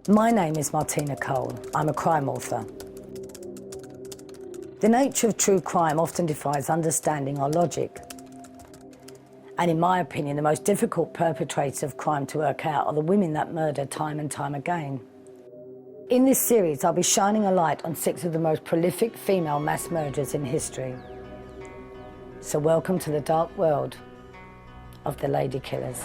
My name is Martina. I'm a crime author. The nature of true crime often defies understanding or logic. And in my opinion, the most difficult perpetrators of crime to work out are the women that murder time and time again. In this series, I'll be shining a light on 6 of the most prolific female mass murderers in history. So welcome to the dark world of the lady killers.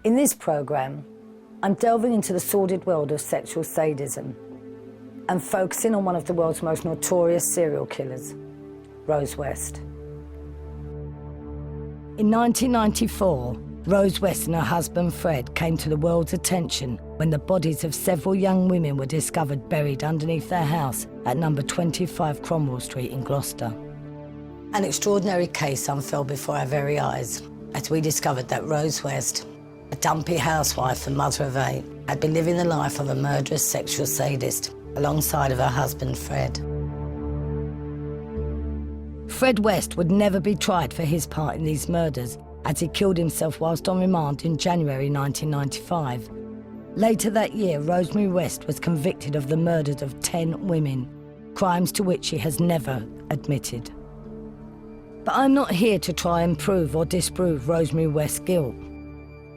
In this programme, I'm delving into the sordid world of sexual sadism and focusing on one of the world's most notorious serial killers, Rose West. In 1994, Rose West and her husband Fred came to the world's attention when the bodies of several young women were discovered buried underneath their house at number 25 Cromwell Street in Gloucester. An extraordinary case unfurled before our very eyes as we discovered that Rose West, a dumpy housewife and mother of 8, had been living the life of a murderous sexual sadist alongside of her husband, Fred. Fred West would never be tried for his part in these murders, as he killed himself whilst on remand in January 1995. Later that year, Rosemary West was convicted of the murders of 10 women, crimes to which she has never admitted. But I'm not here to try and prove or disprove Rosemary West's guilt.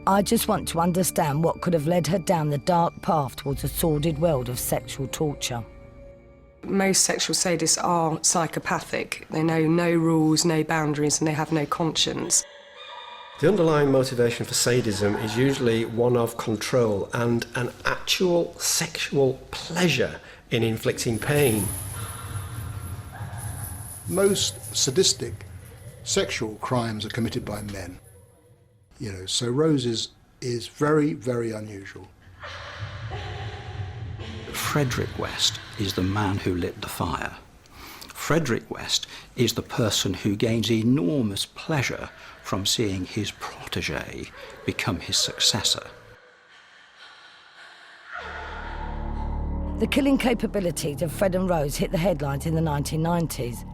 I just want to understand what could have led her down the dark path towards a sordid world of sexual torture. Most sexual sadists are psychopathic. They know no rules, no boundaries, and they have no conscience. The underlying motivation for sadism is usually one of control and an actual sexual pleasure in inflicting pain. Most sadistic sexual crimes are committed by men. So Rose is very, very unusual. Frederick West is the man who lit the fire. Frederick West is the person who gains enormous pleasure from seeing his protégé become his successor. The killing capabilities of Fred and Rose hit the headlines in the 1990s,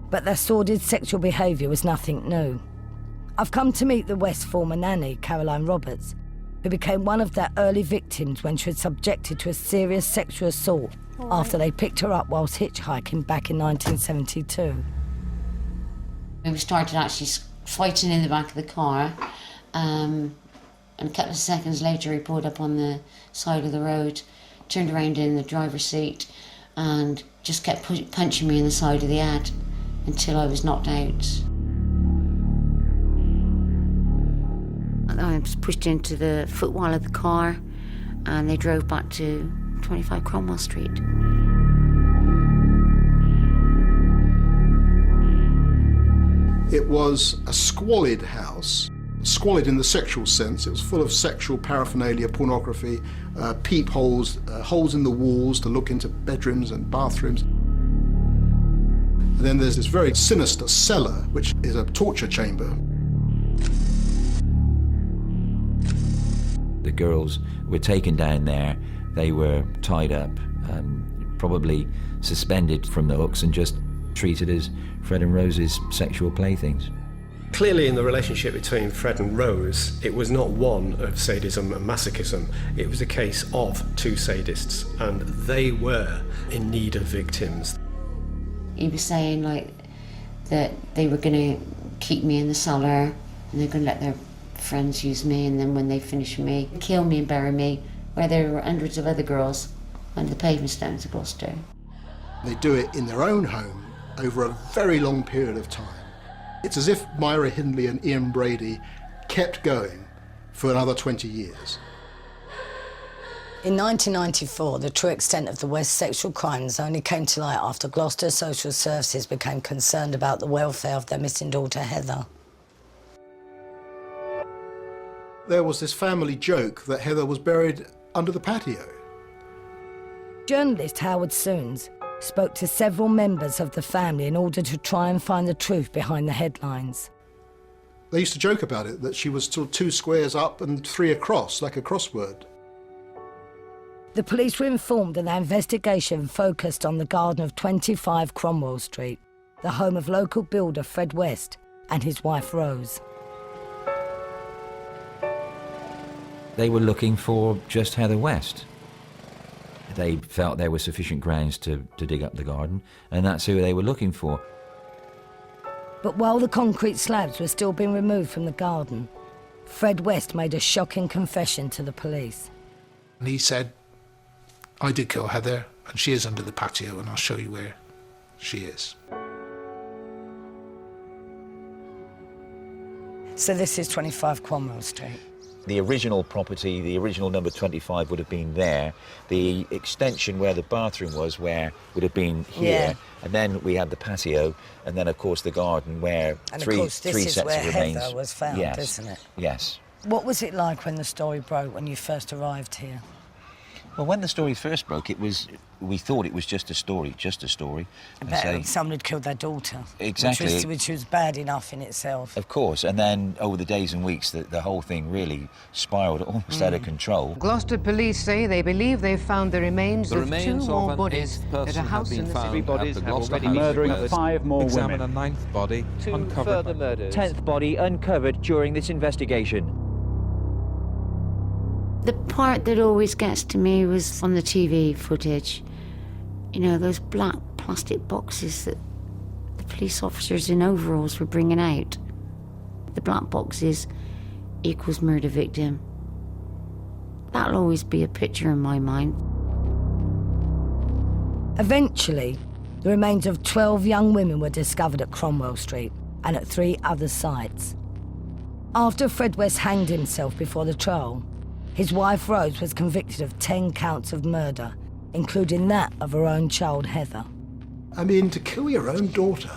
but their sordid sexual behaviour was nothing new. I've come to meet the West's former nanny, Caroline Roberts, who became one of their early victims when she was subjected to a serious sexual assault after they picked her up whilst hitchhiking back in 1972. We started actually fighting in the back of the car, and a couple of seconds later he pulled up on the side of the road, turned around in the driver's seat and just kept punching me in the side of the head until I was knocked out. I was pushed into the footwell of the car and they drove back to 25 Cromwell Street. It was a squalid house, squalid in the sexual sense. It was full of sexual paraphernalia, pornography, peepholes, holes in the walls to look into bedrooms and bathrooms. And then there's this very sinister cellar, which is a torture chamber. The girls were taken down there, they were tied up, probably suspended from the hooks and just treated as Fred and Rose's sexual playthings. Clearly in the relationship between Fred and Rose, it was not one of sadism and masochism. It was a case of 2 sadists, and they were in need of victims. He was saying that they were going to keep me in the cellar and they're going to let their friends use me, and then when they finish me, kill me and bury me, where there were hundreds of other girls under the pavement stones of Gloucester. They do it in their own home over a very long period of time. It's as if Myra Hindley and Ian Brady kept going for another 20 years. In 1994, the true extent of the West's sexual crimes only came to light after Gloucester Social Services became concerned about the welfare of their missing daughter, Heather. There was this family joke that Heather was buried under the patio. Journalist Howard Soons spoke to several members of the family in order to try and find the truth behind the headlines. They used to joke about it, that she was sort of 2 squares up and 3 across, like a crossword. The police were informed and their investigation focused on the garden of 25 Cromwell Street, the home of local builder Fred West and his wife Rose. They were looking for just Heather West. They felt there were sufficient grounds to dig up the garden, and that's who they were looking for. But while the concrete slabs were still being removed from the garden, Fred West made a shocking confession to the police. And he said, "I did kill Heather, and she is under the patio, and I'll show you where she is." So this is 25 Cromwell Street. The original property, the original number 25 would have been there. The extension where the bathroom was would have been here. Yeah. And then we had the patio, and then of course the garden where And three of course this is sets where of remains. Heather was found, Yes. isn't it? Yes. What was it like when the story broke when you first arrived here? Well, when the story first broke, we thought it was just a story. And About someone had killed their daughter. Exactly. Which was bad enough in itself. Of course, and then over the days and weeks, the whole thing really spiralled almost out of control. Gloucester police say they believe they've found the remains of 2 more an bodies eighth at a person house have in been the found city. at the Bodies have Gloucester already House. murdering Others 5 more examine women. a 9th body 2 uncovered. further murders. 10th body uncovered during this investigation. The part that always gets to me was on the TV footage. You know, those black plastic boxes that the police officers in overalls were bringing out. The black boxes equals murder victim. That'll always be a picture in my mind. Eventually, the remains of 12 young women were discovered at Cromwell Street and at 3 other sites. After Fred West hanged himself before the trial, his wife Rose was convicted of 10 counts of murder, including that of her own child Heather. I mean, to kill your own daughter,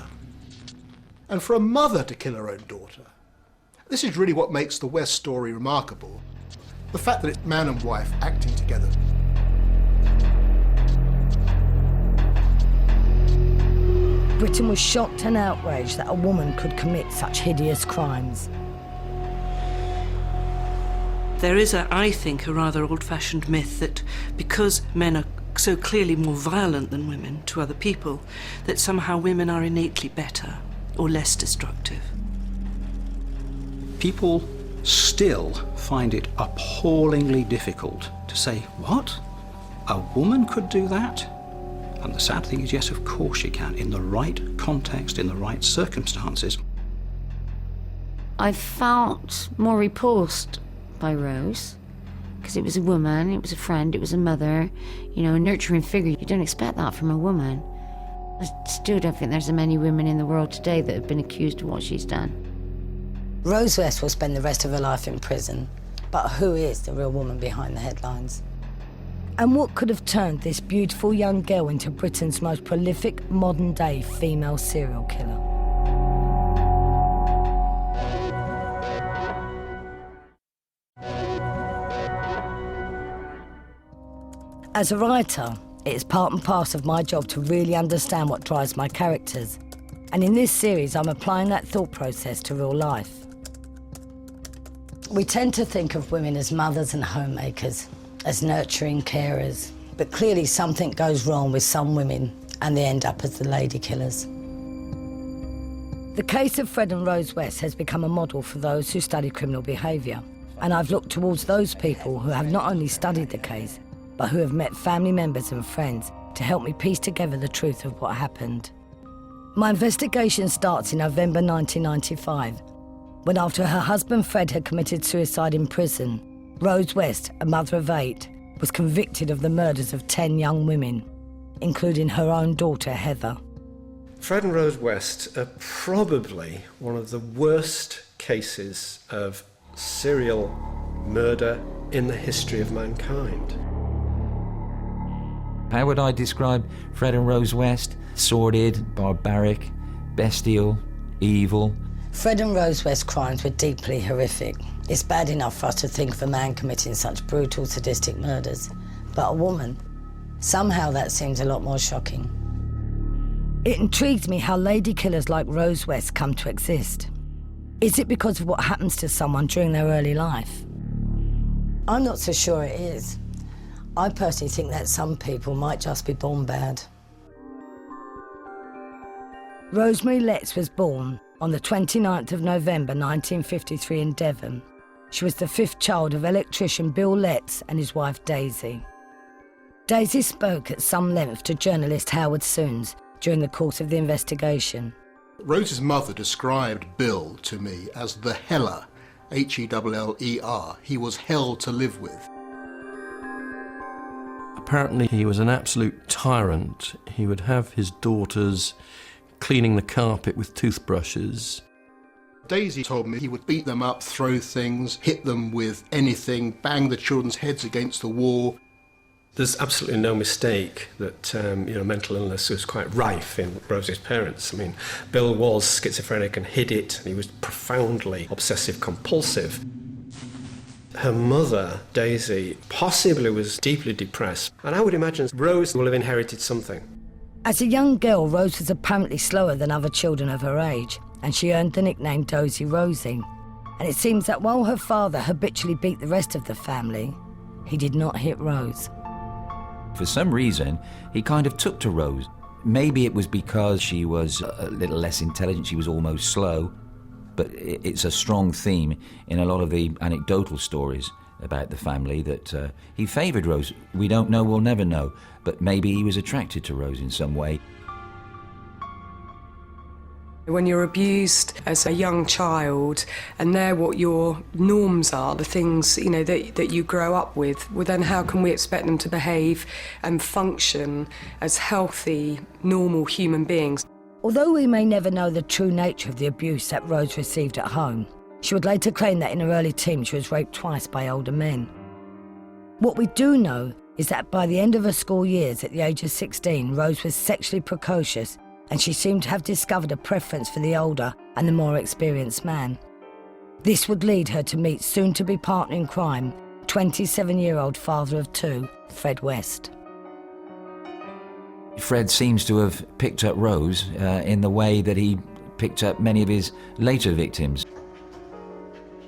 and for a mother to kill her own daughter. This is really what makes the West story remarkable. The fact that it's man and wife acting together. Britain was shocked and outraged that a woman could commit such hideous crimes. There is, I think, a rather old-fashioned myth that because men are so clearly more violent than women to other people, that somehow women are innately better or less destructive. People still find it appallingly difficult to say, what? A woman could do that? And the sad thing is, yes, of course she can, in the right context, in the right circumstances. I felt more repulsed by Rose, because it was a woman, it was a friend, it was a mother, you know, a nurturing figure. You don't expect that from a woman. I still don't think there's many women in the world today that have been accused of what she's done. Rose West will spend the rest of her life in prison, but who is the real woman behind the headlines? And what could have turned this beautiful young girl into Britain's most prolific modern-day female serial killer? As a writer, it is part and parcel of my job to really understand what drives my characters. And in this series, I'm applying that thought process to real life. We tend to think of women as mothers and homemakers, as nurturing carers. But clearly something goes wrong with some women and they end up as the lady killers. The case of Fred and Rose West has become a model for those who study criminal behaviour. And I've looked towards those people who have not only studied the case, but who have met family members and friends to help me piece together the truth of what happened. My investigation starts in November 1995, when after her husband Fred had committed suicide in prison, Rose West, a mother of 8, was convicted of the murders of 10 young women, including her own daughter Heather. Fred and Rose West are probably one of the worst cases of serial murder in the history of mankind. How would I describe Fred and Rose West? Sordid, barbaric, bestial, evil. Fred and Rose West crimes were deeply horrific. It's bad enough for us to think of a man committing such brutal, sadistic murders. But a woman? Somehow that seems a lot more shocking. It intrigues me how lady killers like Rose West come to exist. Is it because of what happens to someone during their early life? I'm not so sure it is. I personally think that some people might just be born bad. Rosemary Letts was born on the 29th of November 1953 in Devon. She was the fifth child of electrician Bill Letts and his wife Daisy. Daisy spoke at some length to journalist Howard Soons during the course of the investigation. Rose's mother described Bill to me as the heller, H-E-L-L-E-R. He was hell to live with. Apparently he was an absolute tyrant. He would have his daughters cleaning the carpet with toothbrushes. Daisy told me he would beat them up, throw things, hit them with anything, bang the children's heads against the wall. There's absolutely no mistake that mental illness was quite rife in Rose's parents. I mean, Bill was schizophrenic and hid it. He was profoundly obsessive-compulsive. Her mother, Daisy, possibly was deeply depressed, and I would imagine Rose will have inherited something. As a young girl, Rose was apparently slower than other children of her age, and she earned the nickname Dozy Rosie. And it seems that while her father habitually beat the rest of the family, he did not hit Rose. For some reason, he kind of took to Rose. Maybe it was because she was a little less intelligent, she was almost slow, but it's a strong theme in a lot of the anecdotal stories about the family that he favoured Rose. We don't know, we'll never know, but maybe he was attracted to Rose in some way. When you're abused as a young child and they're what your norms are, the things that you grow up with, well then how can we expect them to behave and function as healthy, normal human beings? Although we may never know the true nature of the abuse that Rose received at home, she would later claim that in her early teens she was raped twice by older men. What we do know is that by the end of her school years, at the age of 16, Rose was sexually precocious, and she seemed to have discovered a preference for the older and the more experienced man. This would lead her to meet soon-to-be partner in crime, 27-year-old father of two, Fred West. Fred seems to have picked up Rose in the way that he picked up many of his later victims.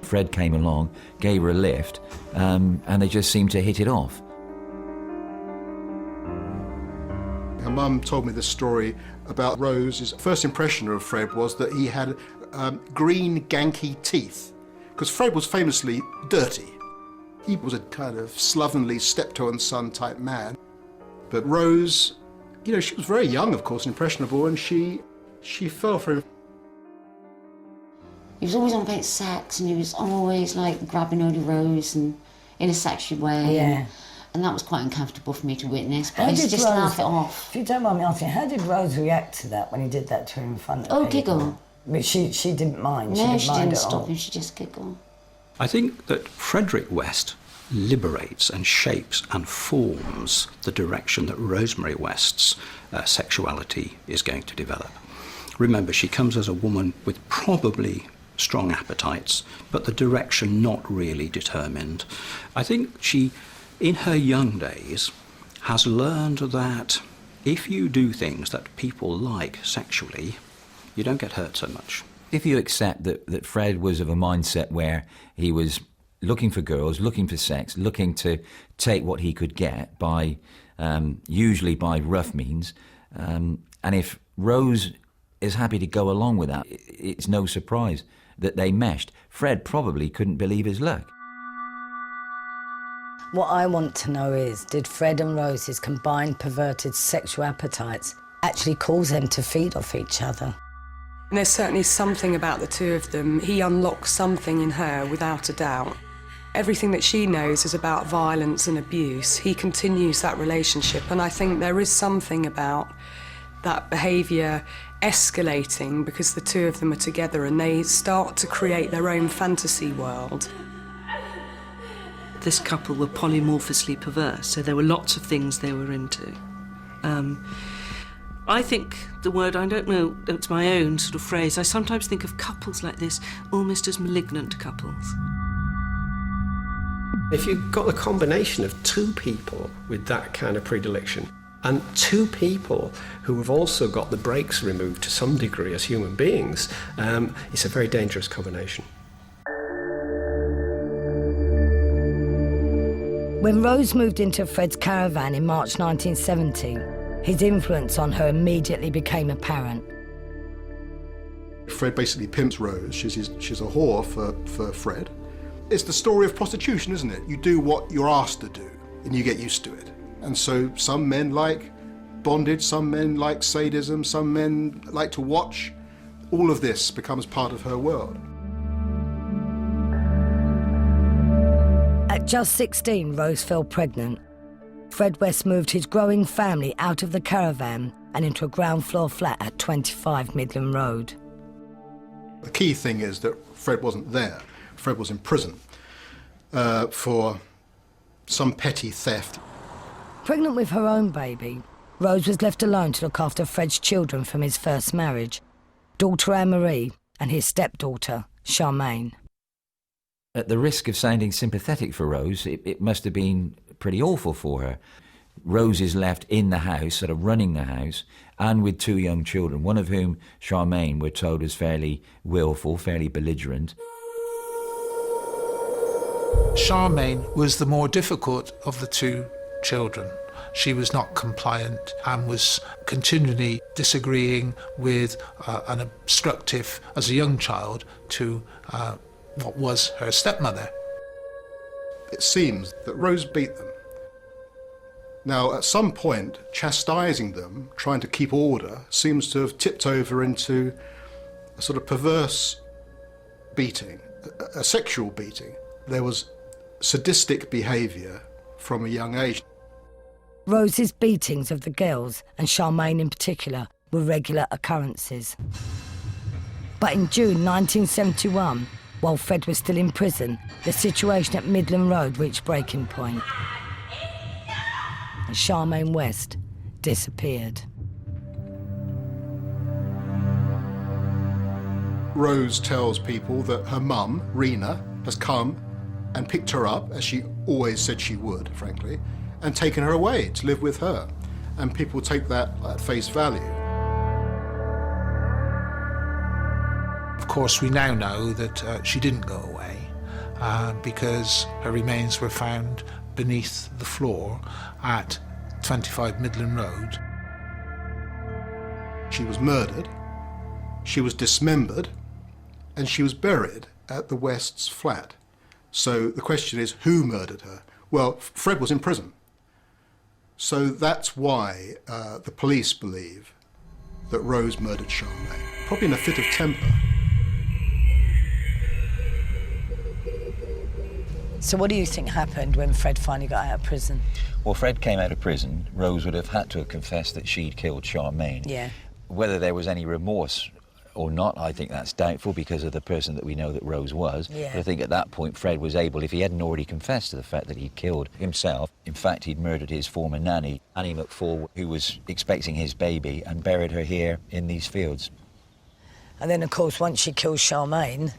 Fred came along, gave her a lift, and they just seemed to hit it off. Her mum told me this story about Rose's first impression of Fred was that he had green, ganky teeth, because Fred was famously dirty. He was a kind of slovenly steptoe-and-son type man. But Rose, she was very young, of course, impressionable, and she fell for him. He was always on about sex, and he was always like grabbing hold of Rose and in a sexual way. Yeah. And that was quite uncomfortable for me to witness, but I used to just laugh it off. If you don't mind me asking, how did Rose react to that when he did that to her in front of people? Oh, giggle. But she didn't mind. No, she didn't at stop all. him, she just giggled. I think that Frederick West liberates and shapes and forms the direction that Rosemary West's sexuality is going to develop. Remember, she comes as a woman with probably strong appetites, but the direction not really determined. I think she, in her young days, has learned that if you do things that people like sexually, you don't get hurt so much. If you accept that Fred was of a mindset where he was looking for girls, looking for sex, looking to take what he could get by, usually by rough means, and if Rose is happy to go along with that, it's no surprise that they meshed. Fred probably couldn't believe his luck. What I want to know is, did Fred and Rose's combined perverted sexual appetites actually cause them to feed off each other? And there's certainly something about the two of them. He unlocks something in her, without a doubt. Everything that she knows is about violence and abuse. He continues that relationship, and I think there is something about that behaviour escalating because the two of them are together and they start to create their own fantasy world. This couple were polymorphously perverse, so there were lots of things they were into. I think the word, I don't know, it's my own sort of phrase, I sometimes think of couples like this almost as malignant couples. If you've got a combination of two people with that kind of predilection and two people who have also got the brakes removed to some degree as human beings, it's a very dangerous combination. When Rose moved into Fred's caravan in March 1970, his influence on her immediately became apparent. Fred basically pimps Rose. She's a whore for Fred. It's the story of prostitution, isn't it? You do what you're asked to do, and you get used to it. And so some men like bondage, some men like sadism, some men like to watch. All of this becomes part of her world. At just 16, Rose fell pregnant. Fred West moved his growing family out of the caravan and into a ground floor flat at 25 Midland Road. The key thing is that Fred wasn't there. Fred was in prison for some petty theft. Pregnant with her own baby, Rose was left alone to look after Fred's children from his first marriage, daughter Anne-Marie and his stepdaughter, Charmaine. At the risk of sounding sympathetic for Rose, it must have been pretty awful for her. Rose is left in the house, sort of running the house, and with two young children, one of whom, Charmaine, we're told is fairly willful, fairly belligerent. Charmaine was the more difficult of the two children. She was not compliant and was continually disagreeing with and obstructive as a young child to what was her stepmother. It seems that Rose beat them. Now, at some point, chastising them, trying to keep order, seems to have tipped over into a sort of perverse beating, a sexual beating. There was sadistic behaviour from a young age. Rose's beatings of the girls, and Charmaine in particular, were regular occurrences. But in June 1971, while Fred was still in prison, the situation at Midland Road reached breaking point. And Charmaine West disappeared. Rose tells people that her mum, Rena, has come and picked her up, as she always said she would, frankly, and taken her away to live with her. And people take that at face value. Of course, we now know that she didn't go away because her remains were found beneath the floor at 25 Midland Road. She was murdered, she was dismembered, and she was buried at the West's flat. So the question is, who murdered her? Well, Fred was in prison. So that's why the police believe that Rose murdered Charmaine, probably in a fit of temper. So what do you think happened when Fred finally got out of prison? Well, Fred came out of prison. Rose would have had to have confessed that she'd killed Charmaine. Yeah. Whether there was any remorse or not, I think that's doubtful because of the person that we know that Rose was. Yeah. But I think at that point Fred was able, if he hadn't already confessed to the fact that he'd killed himself, in fact he'd murdered his former nanny, Annie McFall, who was expecting his baby, and buried her here in these fields. And then, of course, once she kills Charmaine,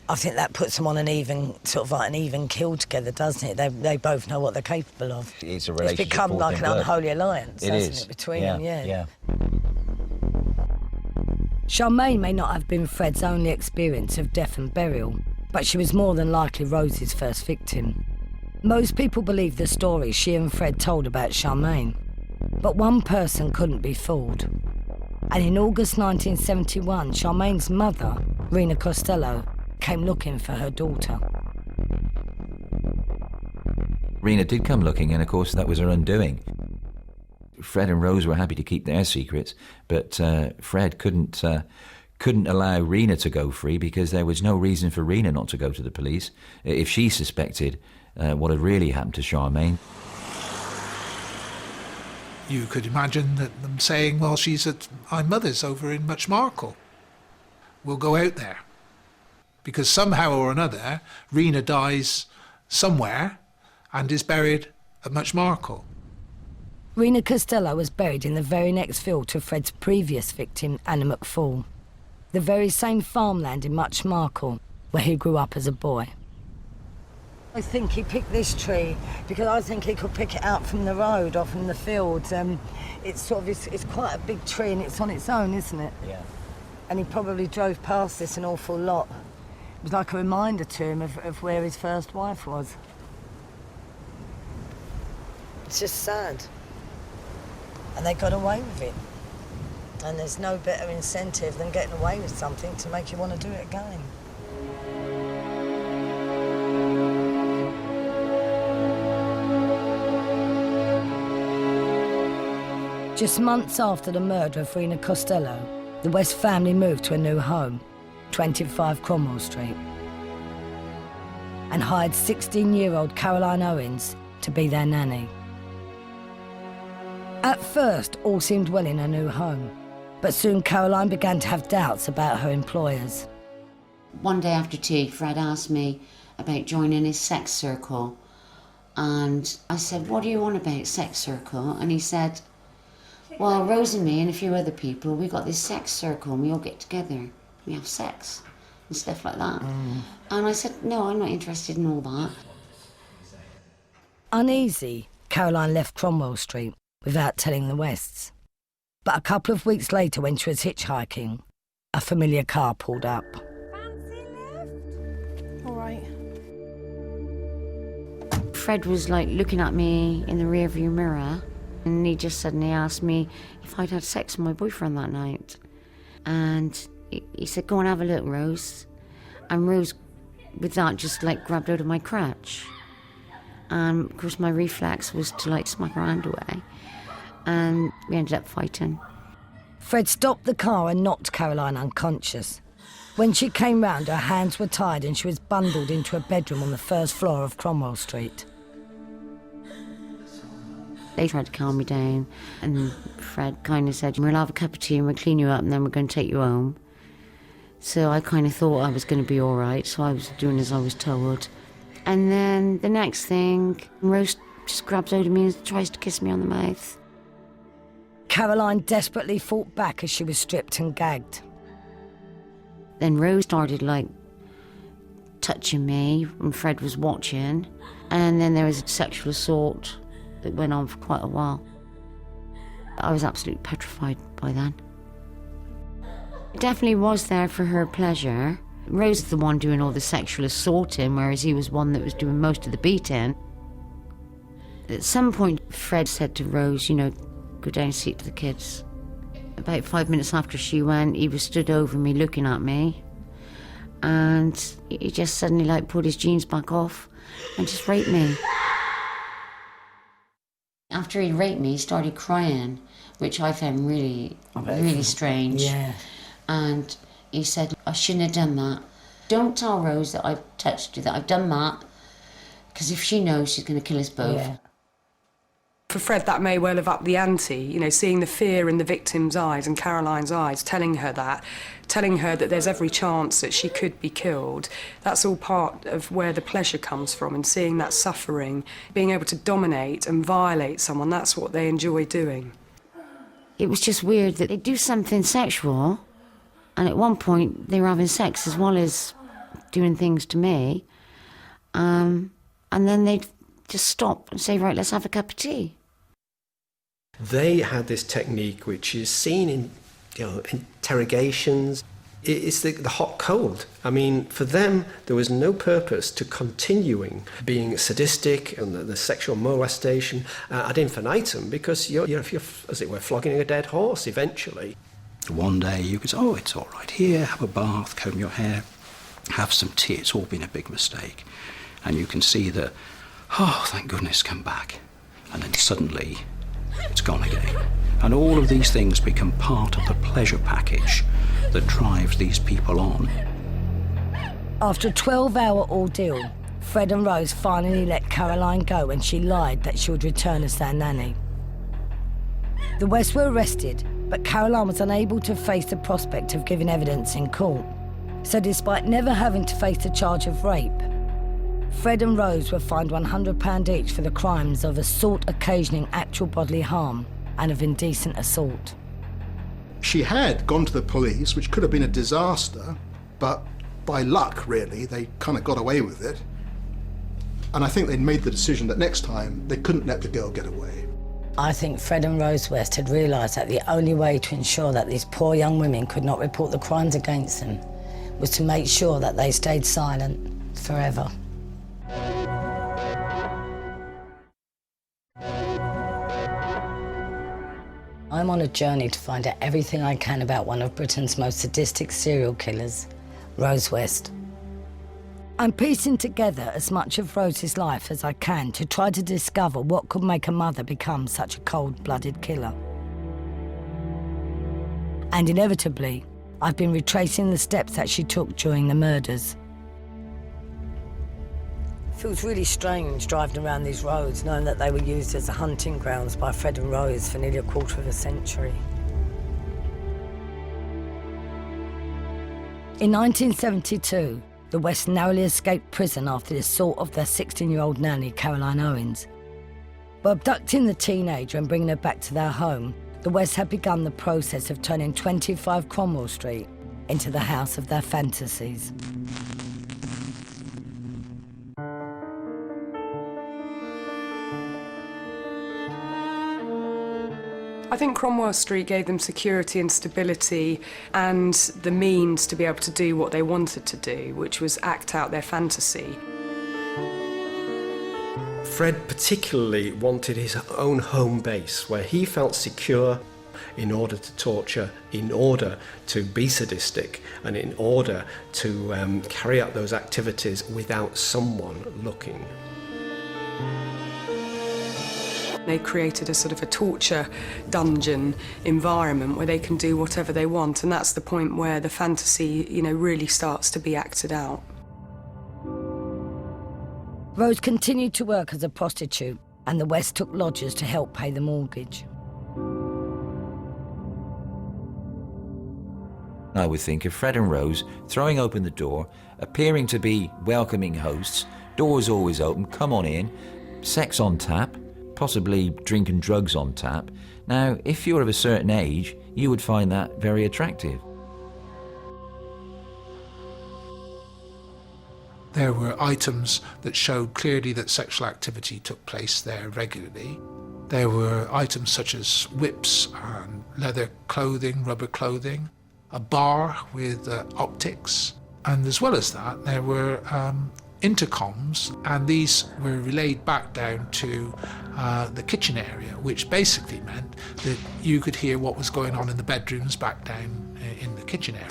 I think that puts them on an even, sort of like an even kill together, doesn't it? They both know what they're capable of. It's a relationship. It's become like an unholy alliance, hasn't it, between them? Yeah. Charmaine may not have been Fred's only experience of death and burial, but she was more than likely Rose's first victim. Most people believe the story she and Fred told about Charmaine, but one person couldn't be fooled. And in August 1971, Charmaine's mother, Rena Costello, came looking for her daughter. Rena did come looking, and of course that was her undoing. Fred and Rose were happy to keep their secrets, but Fred couldn't allow Rena to go free because there was no reason for Rena not to go to the police if she suspected what had really happened to Charmaine. You could imagine that them saying, well, she's at my mother's over in Muchmarkle. We'll go out there. Because somehow or another, Rena dies somewhere and is buried at Muchmarkle. Rena Costello was buried in the very next field to Fred's previous victim, Anna McFall, the very same farmland in Muchmarkle where he grew up as a boy. I think he picked this tree because I think he could pick it out from the road or from the fields. It's sort of, it's quite a big tree and it's on its own, isn't it? Yeah. And he probably drove past this an awful lot. It was like a reminder to him of where his first wife was. It's just sad. And they got away with it. And there's no better incentive than getting away with something to make you want to do it again. Just months after the murder of Rena Costello, the West family moved to a new home, 25 Cromwell Street, and hired 16-year-old Caroline Owens to be their nanny. At first, all seemed well in her new home, but soon Caroline began to have doubts about her employers. One day after tea, Fred asked me about joining his sex circle, and I said, "What do you want about sex circle?" And he said, "Well, Rose and me and a few other people, we got this sex circle and we all get together, we have sex and stuff like that." And I said, "No, I'm not interested in all that." Uneasy, Caroline left Cromwell Street without telling the Wests. But a couple of weeks later, when she was hitchhiking, a familiar car pulled up. Fancy lift? All right. Fred was like looking at me in the rearview mirror, and he just suddenly asked me if I'd had sex with my boyfriend that night. And he said, "Go and have a look, Rose." And Rose, with that, just like grabbed hold of my crotch. And of course my reflex was to like smack her hand away. And we ended up fighting. Fred stopped the car and knocked Caroline unconscious. When she came round, her hands were tied and she was bundled into a bedroom on the first floor of Cromwell Street. They tried to calm me down, and Fred kind of said, "We'll have a cup of tea and we'll clean you up and then we're going to take you home." So I kind of thought I was going to be all right, so I was doing as I was told. And then the next thing, Rose just grabs hold of me and tries to kiss me on the mouth. Caroline desperately fought back as she was stripped and gagged. Then Rose started like touching me and Fred was watching, and then there was a sexual assault that went on for quite a while. I was absolutely petrified by then. It definitely was there for her pleasure. Rose is the one doing all the sexual assaulting, whereas he was one that was doing most of the beating. At some point, Fred said to Rose, "You know, go down and see to the kids." About 5 minutes after she went, he was stood over me looking at me, and he just suddenly like pulled his jeans back off and just raped me. After he raped me, he started crying, which I found really, really strange. Yeah. And he said, "I shouldn't have done that. Don't tell Rose that I've touched you, that I've done that, because if she knows, she's going to kill us both." Yeah. For Fred, that may well have upped the ante, you know, seeing the fear in the victim's eyes and Caroline's eyes, telling her that there's every chance that she could be killed. That's all part of where the pleasure comes from, and seeing that suffering, being able to dominate and violate someone, that's what they enjoy doing. It was just weird that they do something sexual, and at one point they were having sex as well as doing things to me, and then they'd just stop and say, "Right, let's have a cup of tea." They had this technique which is seen in, interrogations. It's the hot cold. I mean, for them, there was no purpose to continuing being sadistic and the sexual molestation ad infinitum, because you're, as it were, flogging a dead horse eventually. One day you could say, "Oh, it's all right here, have a bath, comb your hair, have some tea, it's all been a big mistake." And you can see that, "Oh, thank goodness, come back." And then suddenly, it's gone again. And all of these things become part of the pleasure package that drives these people on. After a 12-hour ordeal, Fred and Rose finally let Caroline go when she lied that she would return as their nanny. The Wests were arrested, but Caroline was unable to face the prospect of giving evidence in court. So despite never having to face the charge of rape, Fred and Rose were fined £100 each for the crimes of assault occasioning actual bodily harm and of indecent assault. She had gone to the police, which could have been a disaster, but by luck, really, they kind of got away with it. And I think they'd made the decision that next time they couldn't let the girl get away. I think Fred and Rose West had realised that the only way to ensure that these poor young women could not report the crimes against them was to make sure that they stayed silent forever. I'm on a journey to find out everything I can about one of Britain's most sadistic serial killers, Rose West. I'm piecing together as much of Rose's life as I can to try to discover what could make a mother become such a cold-blooded killer. And inevitably, I've been retracing the steps that she took during the murders. It feels really strange driving around these roads knowing that they were used as hunting grounds by Fred and Rose for nearly a quarter of a century. In 1972, the West narrowly escaped prison after the assault of their 16-year-old nanny, Caroline Owens. By abducting the teenager and bringing her back to their home, the West had begun the process of turning 25 Cromwell Street into the house of their fantasies. I think Cromwell Street gave them security and stability and the means to be able to do what they wanted to do, which was act out their fantasy. Fred particularly wanted his own home base where he felt secure in order to torture, in order to be sadistic, and in order to carry out those activities without someone looking. They created a sort of a torture dungeon environment where they can do whatever they want, and that's the point where the fantasy, really starts to be acted out. Rose continued to work as a prostitute, and the West took lodgers to help pay the mortgage. I would think of Fred and Rose throwing open the door, appearing to be welcoming hosts, doors always open, come on in, sex on tap, possibly drink and drugs on tap. Now, if you're of a certain age, you would find that very attractive. There were items that showed clearly that sexual activity took place there regularly. There were items such as whips and leather clothing, rubber clothing, a bar with optics, and as well as that, there were intercoms, and these were relayed back down to the kitchen area, which basically meant that you could hear what was going on in the bedrooms back down in the kitchen area.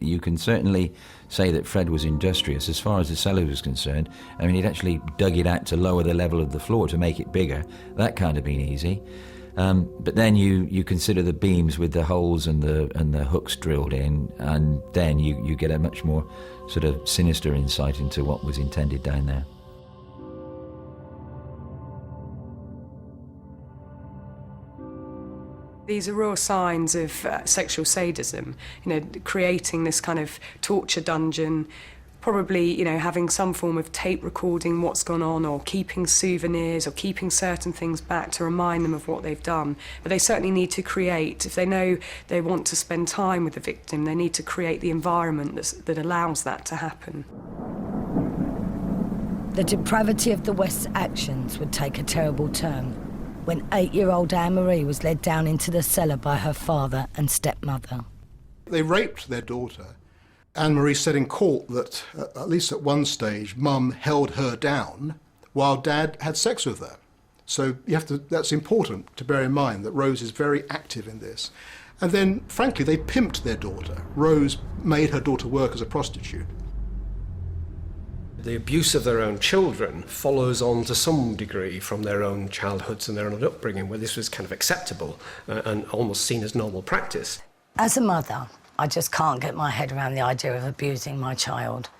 You can certainly say that Fred was industrious as far as the cellar was concerned. I mean, he'd actually dug it out to lower the level of the floor to make it bigger. That kind of been easy. But then you consider the beams with the holes and the hooks drilled in, and then you get a much more sort of sinister insight into what was intended down there. These are real signs of sexual sadism, creating this kind of torture dungeon, probably, having some form of tape recording what's gone on, or keeping souvenirs, or keeping certain things back to remind them of what they've done. But they certainly need to create, if they know they want to spend time with the victim, they need to create the environment that allows that to happen. The depravity of the West's actions would take a terrible turn when 8-year-old Anne-Marie was led down into the cellar by her father and stepmother. They raped their daughter. Anne-Marie said in court that, at least at one stage, Mum held her down while Dad had sex with her. So that's important to bear in mind, that Rose is very active in this. And then, frankly, they pimped their daughter. Rose made her daughter work as a prostitute. The abuse of their own children follows on to some degree from their own childhoods and their own upbringing, where this was kind of acceptable and almost seen as normal practice. As a mother, I just can't get my head around the idea of abusing my child.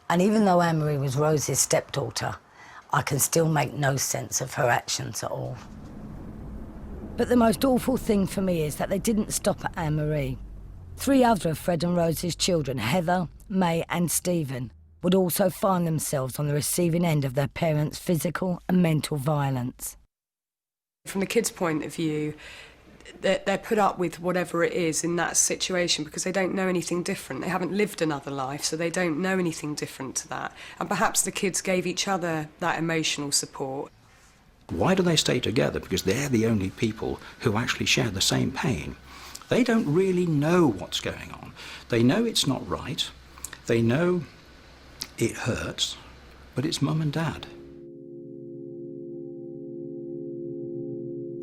And even though Anne-Marie was Rose's stepdaughter, I can still make no sense of her actions at all. But the most awful thing for me is that they didn't stop at Anne-Marie. 3 other of Fred and Rose's children, Heather, May and Stephen, would also find themselves on the receiving end of their parents' physical and mental violence. From the kids' point of view, they're put up with whatever it is in that situation because they don't know anything different. They haven't lived another life, so they don't know anything different to that. And perhaps the kids gave each other that emotional support. Why do they stay together? Because they're the only people who actually share the same pain. They don't really know what's going on. They know it's not right. They know it hurts, but it's mum and dad.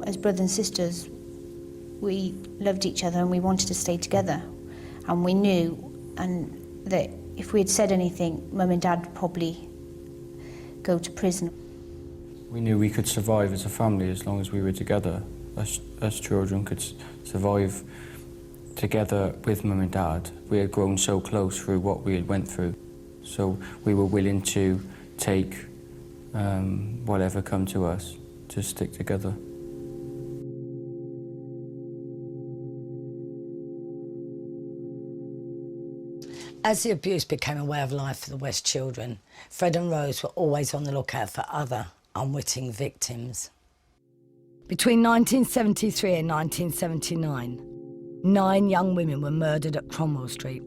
As brothers and sisters, we loved each other and we wanted to stay together. And we knew that if we had said anything, mum and dad would probably go to prison. We knew we could survive as a family as long as we were together. Us children could survive together with mum and dad. We had grown so close through what we had went through. So we were willing to take whatever come to us to stick together. As the abuse became a way of life for the West children, Fred and Rose were always on the lookout for other unwitting victims. Between 1973 and 1979, 9 young women were murdered at Cromwell Street.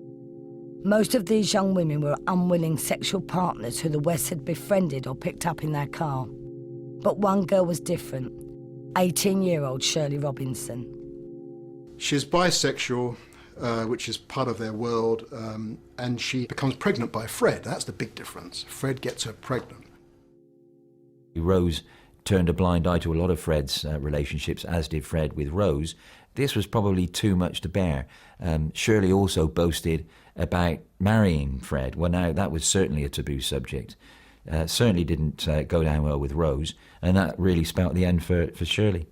Most of these young women were unwilling sexual partners who the West had befriended or picked up in their car. But one girl was different, 18-year-old Shirley Robinson. She's bisexual, which is part of their world, and she becomes pregnant by Fred. That's the big difference. Fred gets her pregnant. Rose turned a blind eye to a lot of Fred's relationships, as did Fred with Rose. This was probably too much to bear. Shirley also boasted about marrying Fred. Well, now, that was certainly a taboo subject. Certainly didn't go down well with Rose, and that really spelt the end for Shirley.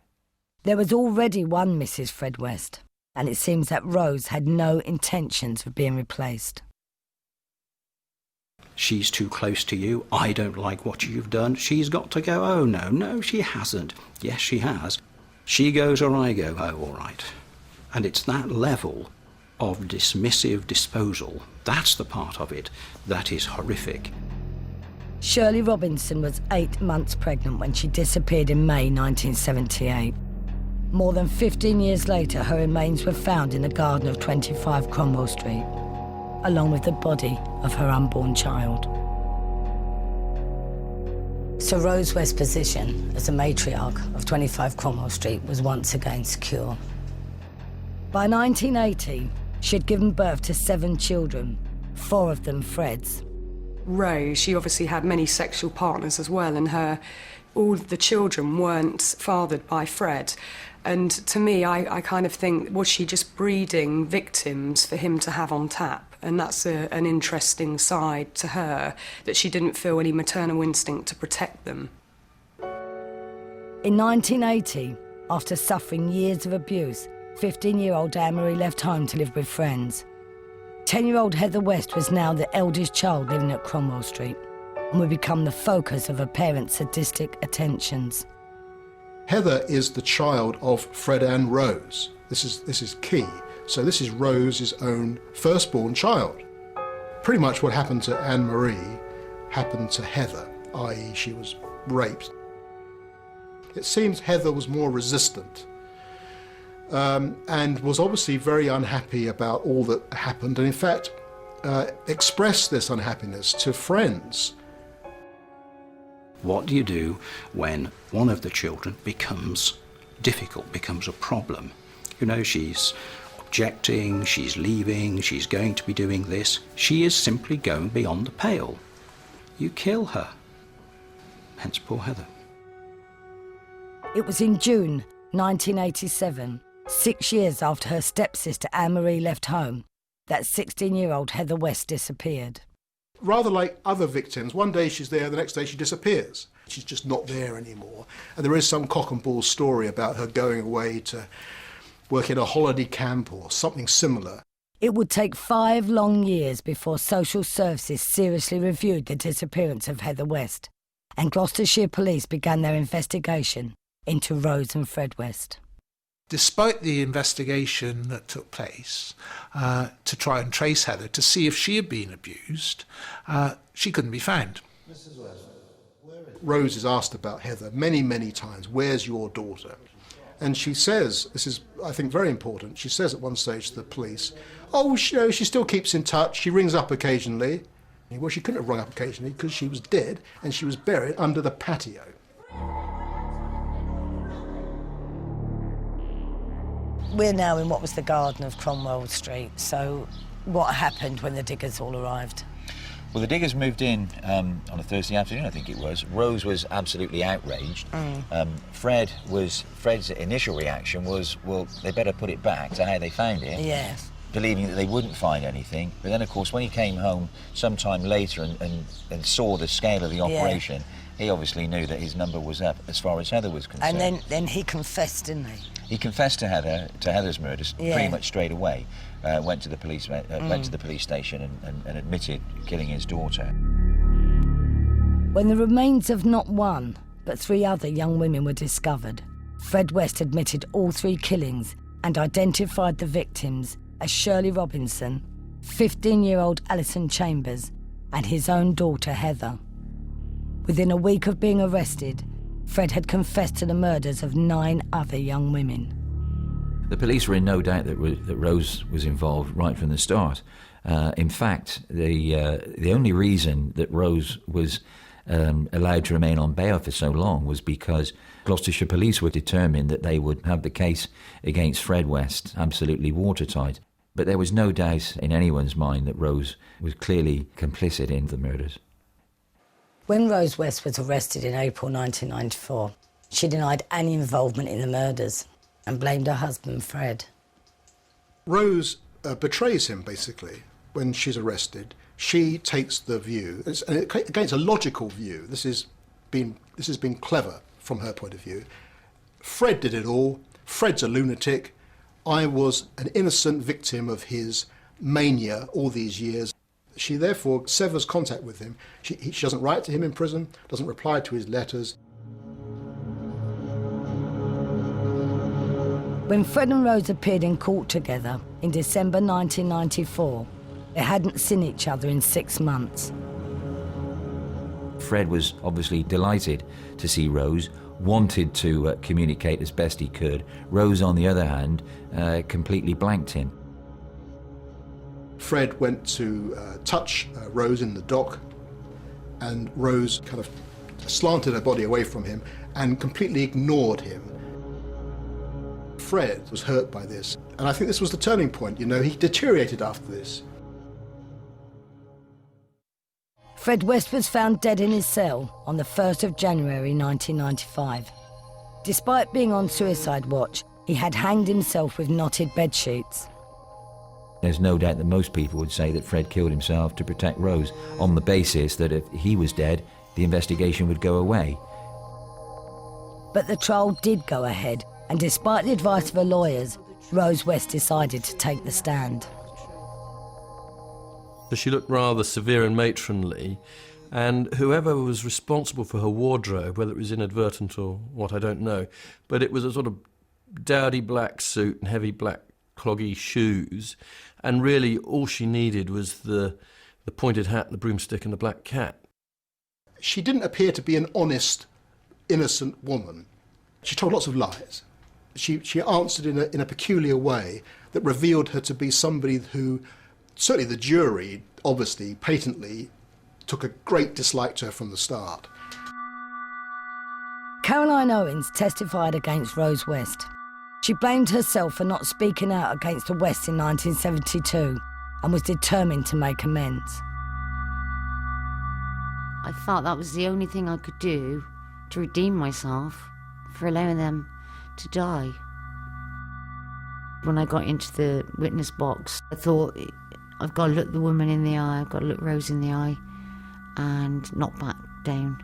There was already one Mrs. Fred West, and it seems that Rose had no intentions of being replaced. She's too close to you. I don't like what you've done. She's got to go. Oh, no, she hasn't. Yes, she has. She goes or I go. Oh, all right. And it's that level of dismissive disposal, that's the part of it that is horrific. Shirley Robinson was 8 months pregnant when she disappeared in May 1978. More than 15 years later, her remains were found in the garden of 25 Cromwell Street, along with the body of her unborn child. So Rose West's position as a matriarch of 25 Cromwell Street was once again secure. By 1980, she had given birth to 7 children, 4 of them Fred's. Rose, she obviously had many sexual partners as well, and all the children weren't fathered by Fred. And to me, I kind of think, was she just breeding victims for him to have on tap? And that's an interesting side to her, that she didn't feel any maternal instinct to protect them. In 1980, after suffering years of abuse, 15-year-old Anne-Marie left home to live with friends. 10-year-old Heather West was now the eldest child living at Cromwell Street and would become the focus of her parents' sadistic attentions. Heather is the child of Fred and Rose. This is key. So this is Rose's own firstborn child. Pretty much what happened to Anne-Marie happened to Heather, i.e. she was raped. It seems Heather was more resistant and was obviously very unhappy about all that happened, and in fact expressed this unhappiness to friends. What do you do when one of the children becomes difficult, becomes a problem? You know, she's objecting, she's leaving, she's going to be doing this. She is simply going beyond the pale. You kill her. Hence poor Heather. It was in June 1987, 6 years after her stepsister Anne-Marie left home, that 16-year-old Heather West disappeared. Rather like other victims, one day she's there, the next day she disappears. She's just not there anymore. And there is some cock and bull story about her going away to work in a holiday camp or something similar. It would take 5 long years before social services seriously reviewed the disappearance of Heather West, and Gloucestershire police began their investigation into Rose and Fred West. Despite the investigation that took place to try and trace Heather to see if she had been abused, she couldn't be found. Mrs. West, Rose is asked about Heather many, many times, where's your daughter? And she says, this is, I think, very important, she says at one stage to the police, oh, she still keeps in touch, she rings up occasionally. Well, she couldn't have rung up occasionally because she was dead and she was buried under the patio. We're now in what was the garden of Cromwell Street, so what happened when the diggers all arrived? Well, the diggers moved in on a Thursday afternoon, I think it was. Rose was absolutely outraged. Fred's initial reaction was, well, they better put it back to how they found it. Yes. Believing that they wouldn't find anything. But then, of course, when he came home sometime later and saw the scale of the operation, he obviously knew that his number was up as far as Heather was concerned. And then he confessed, didn't he? He confessed to Heather's murders pretty much straight away. Went to the police station and admitted killing his daughter. When the remains of not one, but 3 other young women were discovered, Fred West admitted all 3 killings and identified the victims as Shirley Robinson, 15-year-old Alison Chambers, and his own daughter Heather. Within a week of being arrested, Fred had confessed to the murders of 9 other young women. The police were in no doubt that Rose was involved right from the start. In fact, the only reason that Rose was allowed to remain on bail for so long was because Gloucestershire police were determined that they would have the case against Fred West absolutely watertight. But there was no doubt in anyone's mind that Rose was clearly complicit in the murders. When Rose West was arrested in April 1994, she denied any involvement in the murders and blamed her husband, Fred. Rose betrays him, basically, when she's arrested. She takes the view, and again, it's a logical view. This has been clever from her point of view. Fred did it all. Fred's a lunatic. I was an innocent victim of his mania all these years. She therefore severs contact with him. She doesn't write to him in prison, doesn't reply to his letters. When Fred and Rose appeared in court together in December 1994, they hadn't seen each other in 6 months. Fred was obviously delighted to see Rose, wanted to communicate as best he could. Rose, on the other hand, completely blanked him. Fred went to touch Rose in the dock, and Rose kind of slanted her body away from him and completely ignored him. Fred was hurt by this, and I think this was the turning point. He deteriorated after this. Fred West was found dead in his cell on the 1st of January 1995. Despite being on suicide watch, he had hanged himself with knotted bedsheets. There's no doubt that most people would say that Fred killed himself to protect Rose, on the basis that if he was dead, the investigation would go away. But the trial did go ahead, and despite the advice of her lawyers, Rose West decided to take the stand. So she looked rather severe and matronly, and whoever was responsible for her wardrobe, whether it was inadvertent or what, I don't know, but it was a sort of dowdy black suit and heavy black cloggy shoes, and really all she needed was the pointed hat, the broomstick and the black cat. She didn't appear to be an honest, innocent woman. She told lots of lies. She answered in a peculiar way that revealed her to be somebody who, certainly the jury, obviously, patently, took a great dislike to her from the start. Caroline Owens testified against Rose West. She blamed herself for not speaking out against the West in 1972 and was determined to make amends. I thought that was the only thing I could do to redeem myself for allowing them to die. When I got into the witness box, I thought, I've got to look the woman in the eye, I've got to look Rose in the eye and not back down.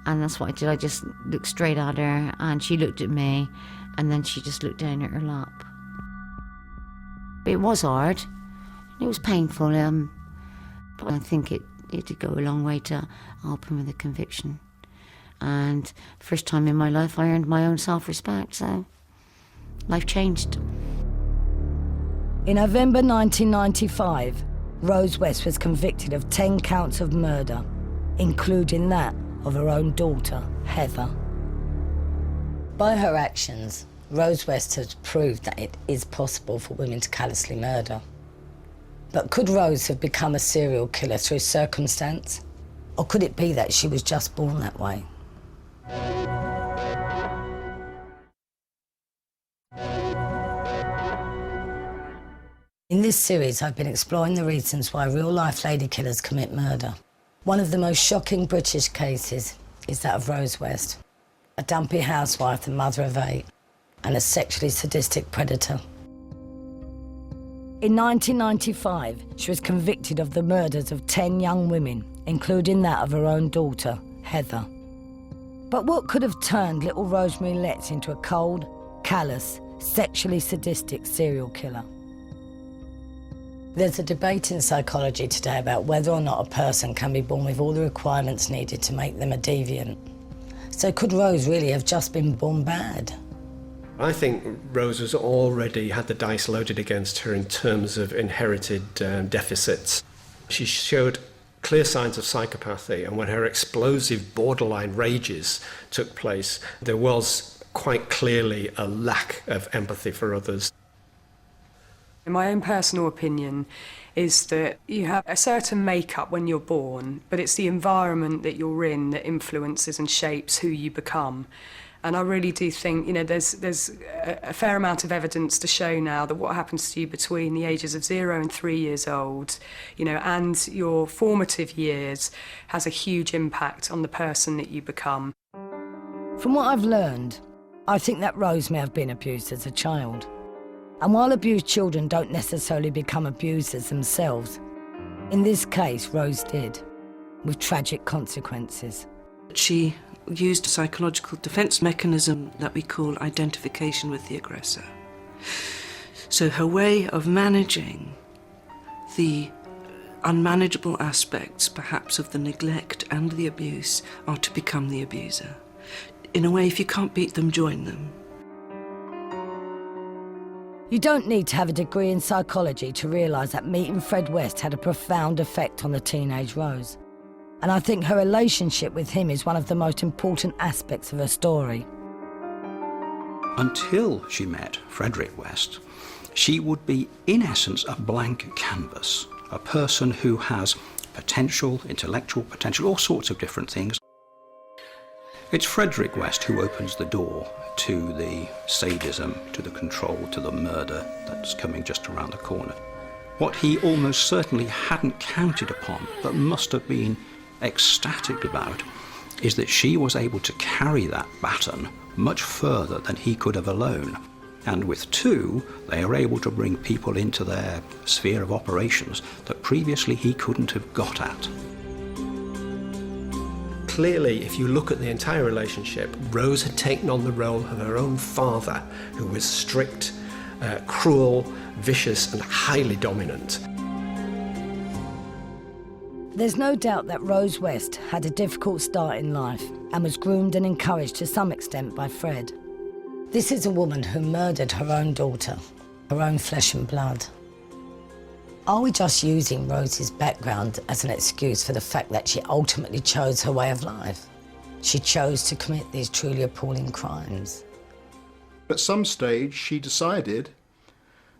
And that's what I did. I just looked straight at her and she looked at me and then she just looked down at her lap. It was hard. It was painful, but I think it did go a long way to help him with the conviction. And first time in my life I earned my own self-respect, so life changed. In November 1995, Rose West was convicted of 10 counts of murder, including that of her own daughter, Heather. By her actions, Rose West has proved that it is possible for women to callously murder. But could Rose have become a serial killer through circumstance? Or could it be that she was just born that way? In this series, I've been exploring the reasons why real-life lady killers commit murder. One of the most shocking British cases is that of Rose West, a dumpy housewife and mother of 8, and a sexually sadistic predator. In 1995, she was convicted of the murders of 10 young women, including that of her own daughter, Heather. But what could have turned little Rosemary Letts into a cold, callous, sexually sadistic serial killer? There's a debate in psychology today about whether or not a person can be born with all the requirements needed to make them a deviant. So could Rose really have just been born bad? I think Rose has already had the dice loaded against her in terms of inherited deficits. She showed clear signs of psychopathy, and when her explosive borderline rages took place, there was quite clearly a lack of empathy for others. My own personal opinion is that you have a certain makeup when you're born, but it's the environment that you're in that influences and shapes who you become. And I really do think, there's a fair amount of evidence to show now that what happens to you between the ages of 0 and 3 years old, and your formative years has a huge impact on the person that you become. From what I've learned, I think that Rose may have been abused as a child. And while abused children don't necessarily become abusers themselves, in this case, Rose did, with tragic consequences. She used a psychological defence mechanism that we call identification with the aggressor. So her way of managing the unmanageable aspects, perhaps, of the neglect and the abuse are to become the abuser. In a way, if you can't beat them, join them. You don't need to have a degree in psychology to realise that meeting Fred West had a profound effect on the teenage Rose. And I think her relationship with him is one of the most important aspects of her story. Until she met Frederick West, she would be, in essence, a blank canvas, a person who has potential, intellectual potential, all sorts of different things. It's Frederick West who opens the door to the sadism, to the control, to the murder that's coming just around the corner. What he almost certainly hadn't counted upon, but must have been ecstatic about, is that she was able to carry that baton much further than he could have alone. And with two, they are able to bring people into their sphere of operations that previously he couldn't have got at. Clearly, if you look at the entire relationship, Rose had taken on the role of her own father, who was strict, cruel, vicious, and highly dominant. There's no doubt that Rose West had a difficult start in life and was groomed and encouraged to some extent by Fred. This is a woman who murdered her own daughter, her own flesh and blood. Are we just using Rose's background as an excuse for the fact that she ultimately chose her way of life? She chose to commit these truly appalling crimes. At some stage, she decided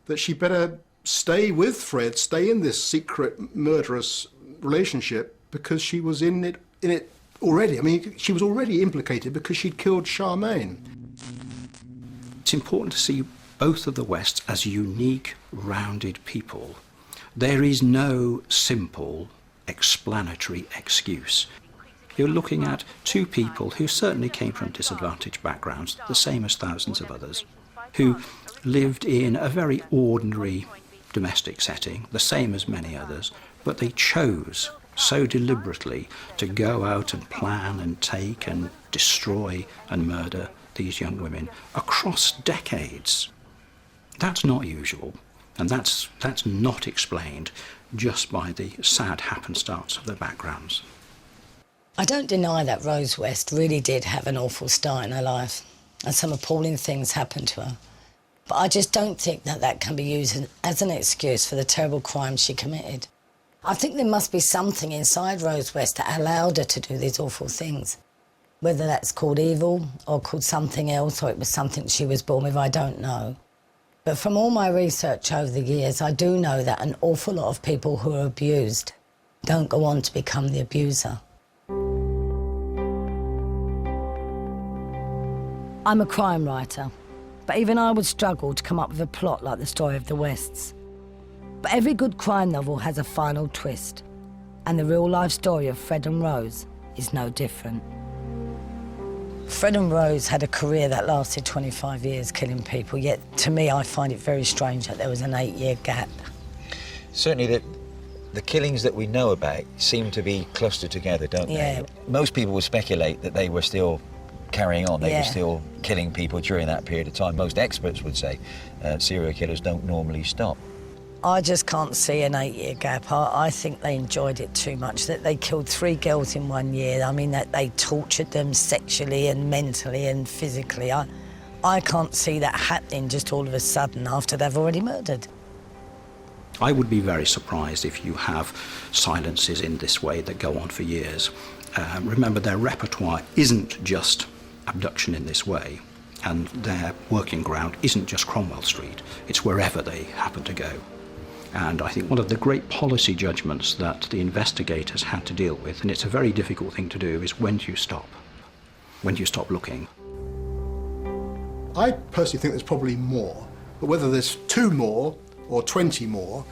that she better stay with Fred, stay in this secret murderous relationship, because she was in it already. I mean, she was already implicated because she'd killed Charmaine. It's important to see both of the Wests as unique, rounded people. There is no simple, explanatory excuse. You're looking at two people who certainly came from disadvantaged backgrounds, the same as thousands of others, who lived in a very ordinary domestic setting, the same as many others, but they chose so deliberately to go out and plan and take and destroy and murder these young women across decades. That's not usual. And that's not explained just by the sad happenstance of their backgrounds. I don't deny that Rose West really did have an awful start in her life, and some appalling things happened to her. But I just don't think that that can be used as an excuse for the terrible crimes she committed. I think there must be something inside Rose West that allowed her to do these awful things. Whether that's called evil or called something else, or it was something she was born with, I don't know. But from all my research over the years, I do know that an awful lot of people who are abused don't go on to become the abuser. I'm a crime writer, but even I would struggle to come up with a plot like the story of the Wests. But every good crime novel has a final twist, and the real-life story of Fred and Rose is no different. Fred and Rose had a career that lasted 25 years killing people, yet to me I find it very strange that there was an 8-year gap. Certainly the killings that we know about seem to be clustered together, don't Yeah. they? Most people would speculate that they were still carrying on, they Yeah. were still killing people during that period of time. Most experts would say serial killers don't normally stop. I just can't see an 8-year gap. I think they enjoyed it too much, that they killed 3 girls in 1 year. I mean, that they tortured them sexually and mentally and physically. I can't see that happening just all of a sudden after they've already murdered. I would be very surprised if you have silences in this way that go on for years. Remember, their repertoire isn't just abduction in this way, and their working ground isn't just Cromwell Street, it's wherever they happen to go. And I think one of the great policy judgments that the investigators had to deal with, and it's a very difficult thing to do, is when do you stop? When do you stop looking? I personally think there's probably more, but whether there's 2 more or 20 more,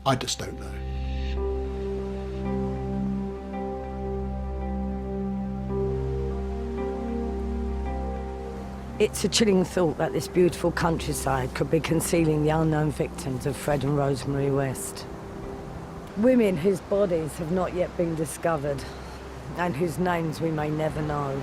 I just don't know. It's a chilling thought that this beautiful countryside could be concealing the unknown victims of Fred and Rosemary West. Women whose bodies have not yet been discovered and whose names we may never know.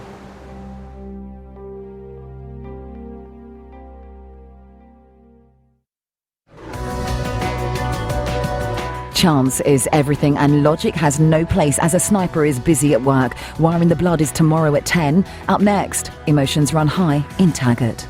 Chance is everything and logic has no place as a sniper is busy at work. Wiring the Blood is tomorrow at 10. Up next, emotions run high in Taggart.